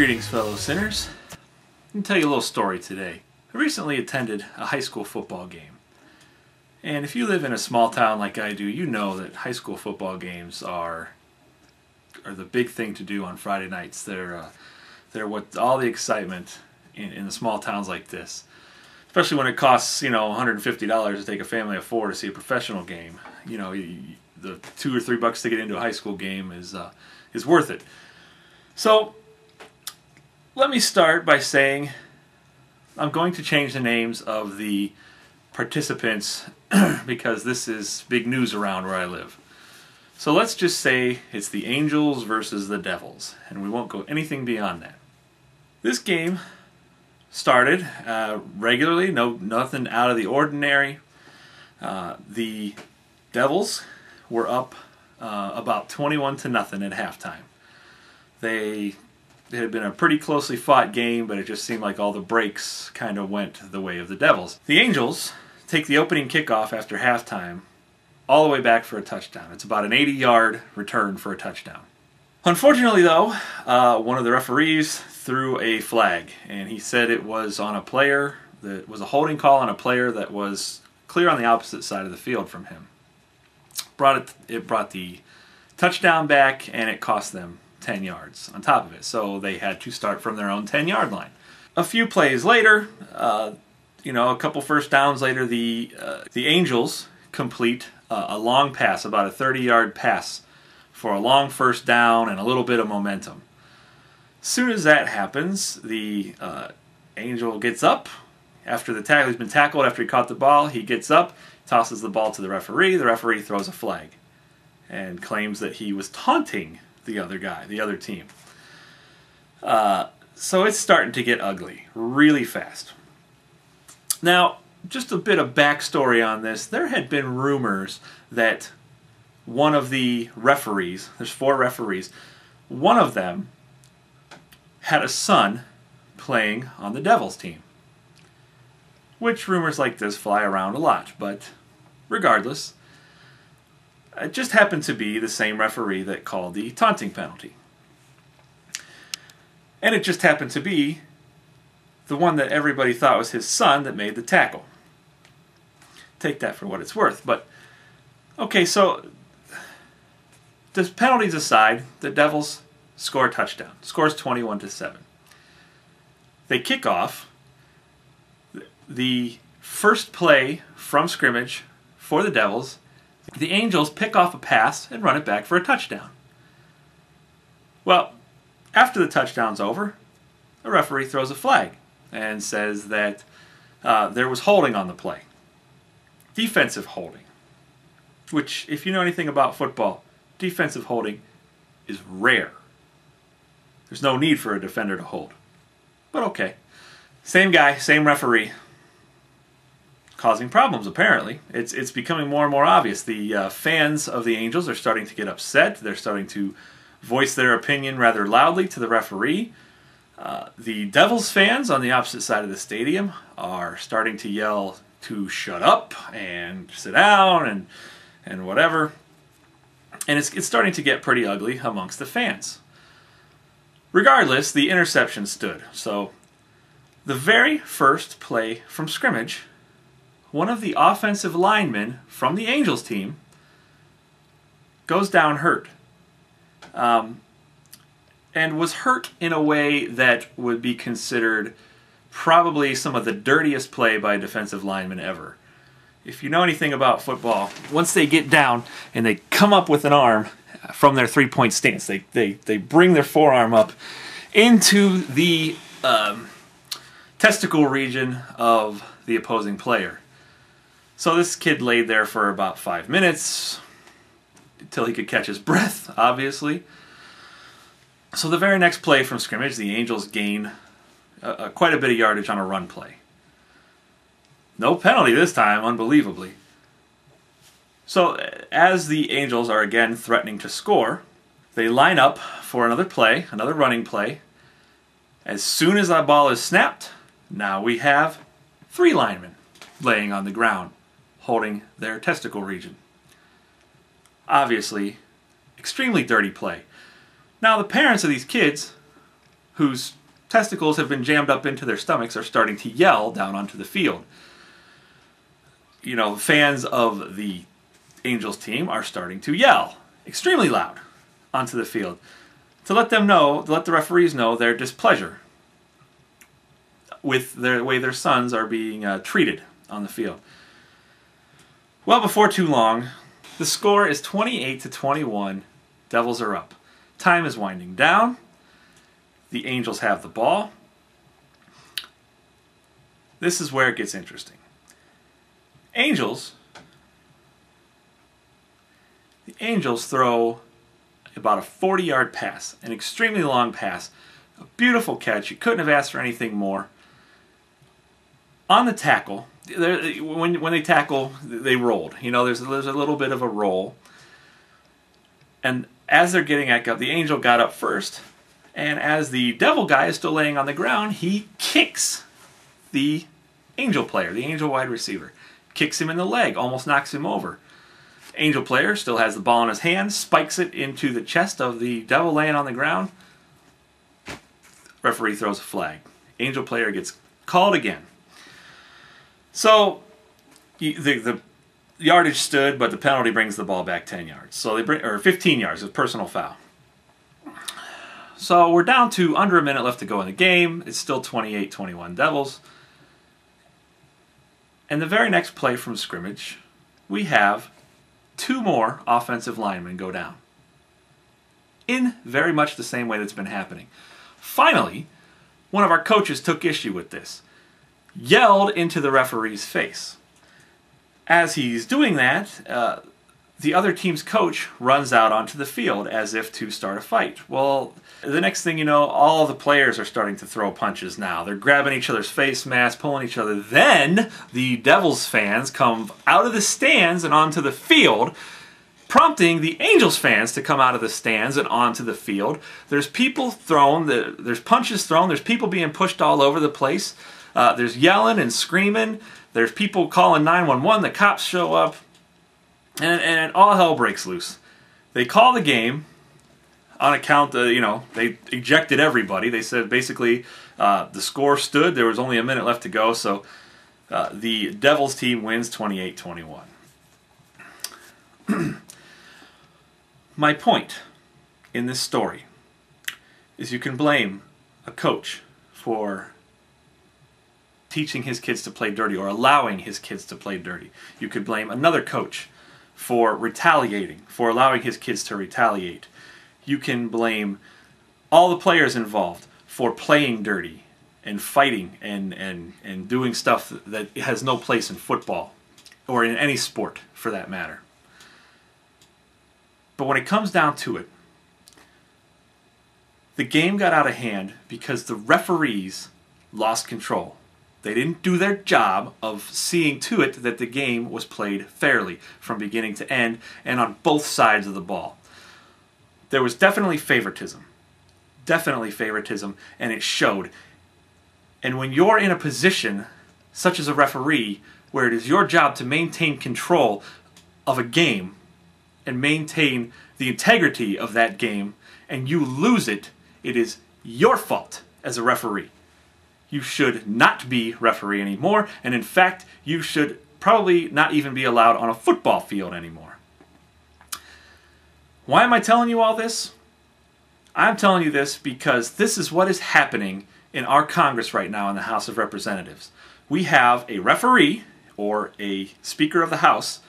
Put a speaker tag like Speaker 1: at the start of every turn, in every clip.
Speaker 1: Greetings, fellow sinners. I'm going to tell you a little story today. I recently attended a high school football game. And if you live in a small town like I do, you know that high school football games are the big thing to do on Friday nights. They're what all the excitement in the small towns like this. Especially when it costs, $150 to take a family of four to see a professional game. The $2 or $3 to get into a high school game is worth it. So, let me start by saying I'm going to change the names of the participants because this is big news around where I live. So let's just say it's the Angels versus the Devils, and we won't go anything beyond that. This game started regularly, nothing out of the ordinary. The Devils were up about 21-0 at halftime. It had been a pretty closely fought game, but it just seemed like all the breaks kind of went the way of the Devils. The Angels take the opening kickoff after halftime all the way back for a touchdown. It's about an 80-yard return for a touchdown. Unfortunately, though, one of the referees threw a flag, and he said it was on a player that was a holding call on a player that was clear on the opposite side of the field from him. It brought the touchdown back, and it cost them 10 yards on top of it. So they had to start from their own 10-yard line. A few plays later, a couple first downs later, the Angels complete a long pass, about a 30-yard pass for a long first down and a little bit of momentum. As soon as that happens, the Angel gets up after the tackle. He's been tackled after he caught the ball. He gets up, tosses the ball to the referee. The referee throws a flag and claims that he was taunting the other guy, the other team. So it's starting to get ugly really fast. Now, just a bit of backstory on this. There had been rumors that one of the referees, there's 4 referees, one of them had a son playing on the Devils team. Which rumors like this fly around a lot, but regardless, it just happened to be the same referee that called the taunting penalty. And it just happened to be the one that everybody thought was his son that made the tackle. Take that for what it's worth. But, okay, so the penalties aside, the Devils score a touchdown. Scores 21-7. They kick off. The first play from scrimmage for the Devils, the Angels pick off a pass and run it back for a touchdown. Well, after the touchdown's over, the referee throws a flag and says that there was holding on the play. Defensive holding. Which, if you know anything about football, defensive holding is rare. There's no need for a defender to hold. But okay. Same guy, same referee. Causing problems, apparently. It's becoming more and more obvious. The fans of the Angels are starting to get upset. They're starting to voice their opinion rather loudly to the referee. The Devils fans on the opposite side of the stadium are starting to yell to shut up and sit down and whatever. And it's starting to get pretty ugly amongst the fans. Regardless, the interception stood. So, the very first play from scrimmage, one of the offensive linemen from the Angels team goes down hurt. And was hurt in a way that would be considered probably some of the dirtiest play by a defensive lineman ever. If you know anything about football, once they get down and they come up with an arm from their three-point stance, they bring their forearm up into the testicle region of the opposing player. So this kid laid there for about 5 minutes until he could catch his breath, obviously. So the very next play from scrimmage, the Angels gain quite a bit of yardage on a run play. No penalty this time, unbelievably. So as the Angels are again threatening to score, they line up for another play, another running play. As soon as that ball is snapped, now we have 3 linemen laying on the ground, holding their testicle region. Obviously, extremely dirty play. Now the parents of these kids whose testicles have been jammed up into their stomachs are starting to yell down onto the field. You know, fans of the Angels team are starting to yell extremely loud onto the field to let them know, to let the referees know their displeasure with the way their sons are being treated on the field. Well, before too long, the score is 28-21. Devils are up. Time is winding down. The Angels have the ball. This is where it gets interesting. The Angels throw about a 40-yard pass, an extremely long pass, a beautiful catch. You couldn't have asked for anything more. On the tackle, when they tackle, they rolled. You know, there's a little bit of a roll. And as they're getting back up, the Angel got up first. And as the Devil guy is still laying on the ground, he kicks the Angel player, the Angel wide receiver. Kicks him in the leg, almost knocks him over. Angel player still has the ball in his hand, spikes it into the chest of the Devil laying on the ground. Referee throws a flag. Angel player gets called again. So the yardage stood, but the penalty brings the ball back 10 yards. So they bring, or 15 yards, it's a personal foul. So we're down to under a minute left to go in the game. It's still 28-21 Devils. And the very next play from scrimmage, we have 2 more offensive linemen go down. In very much the same way that's been happening. Finally, one of our coaches took issue with this. Yelled into the referee's face. As he's doing that, the other team's coach runs out onto the field as if to start a fight. Well, the next thing you know, all the players are starting to throw punches now. They're grabbing each other's face masks, pulling each other. Then the Devils fans come out of the stands and onto the field, prompting the Angels fans to come out of the stands and onto the field. There's people thrown, there's punches thrown, there's people being pushed all over the place. There's yelling and screaming. There's people calling 911. The cops show up. And all hell breaks loose. They call the game on account of, they ejected everybody. They said basically the score stood. There was only a minute left to go. So the Devils team wins 28-21. My point in this story is you can blame a coach for teaching his kids to play dirty or allowing his kids to play dirty. You could blame another coach for retaliating, for allowing his kids to retaliate. You can blame all the players involved for playing dirty and fighting and doing stuff that has no place in football or in any sport for that matter. But when it comes down to it, the game got out of hand because the referees lost control. They didn't do their job of seeing to it that the game was played fairly from beginning to end and on both sides of the ball. There was definitely favoritism, and it showed. And when you're in a position, such as a referee, where it is your job to maintain control of a game and maintain the integrity of that game, and you lose it, it is your fault as a referee. You should not be referee anymore, and in fact, you should probably not even be allowed on a football field anymore. Why am I telling you all this? I'm telling you this because this is what is happening in our Congress right now in the House of Representatives. We have a referee, or a Speaker of the House,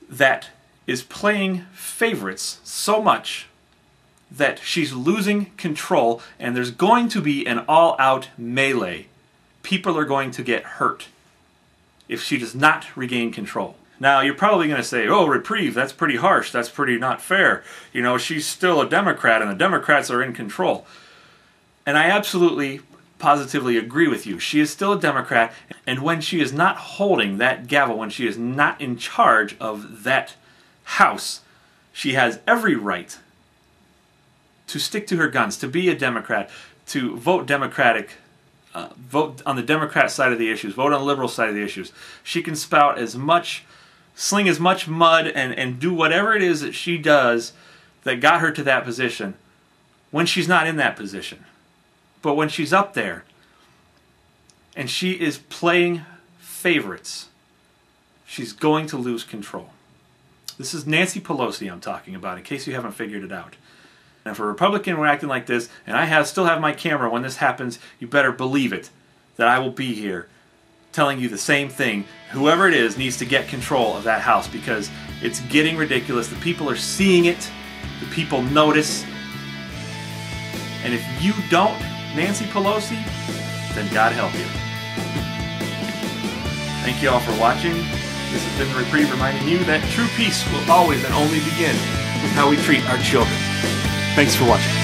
Speaker 1: that is playing favorites so much that she's losing control, and there's going to be an all-out melee. People are going to get hurt if she does not regain control. Now, you're probably going to say, oh, reprieve, that's pretty harsh, that's pretty not fair. She's still a Democrat, and the Democrats are in control. And I absolutely, positively agree with you. She is still a Democrat, and when she is not holding that gavel, when she is not in charge of that House, she has every right to stick to her guns, to be a Democrat, to vote Democratic, vote on the Democrat side of the issues, vote on the liberal side of the issues. She can sling as much mud and do whatever it is that she does that got her to that position when she's not in that position. But when she's up there and she is playing favorites, she's going to lose control. This is Nancy Pelosi I'm talking about, in case you haven't figured it out. And if a Republican were acting like this, and I still have my camera when this happens, you better believe it, that I will be here telling you the same thing. Whoever it is needs to get control of that house, because it's getting ridiculous. The people are seeing it. The people notice. And if you don't, Nancy Pelosi, then God help you. Thank you all for watching. This has been The Reprieve, reminding you that true peace will always and only begin with how we treat our children. Thanks for watching.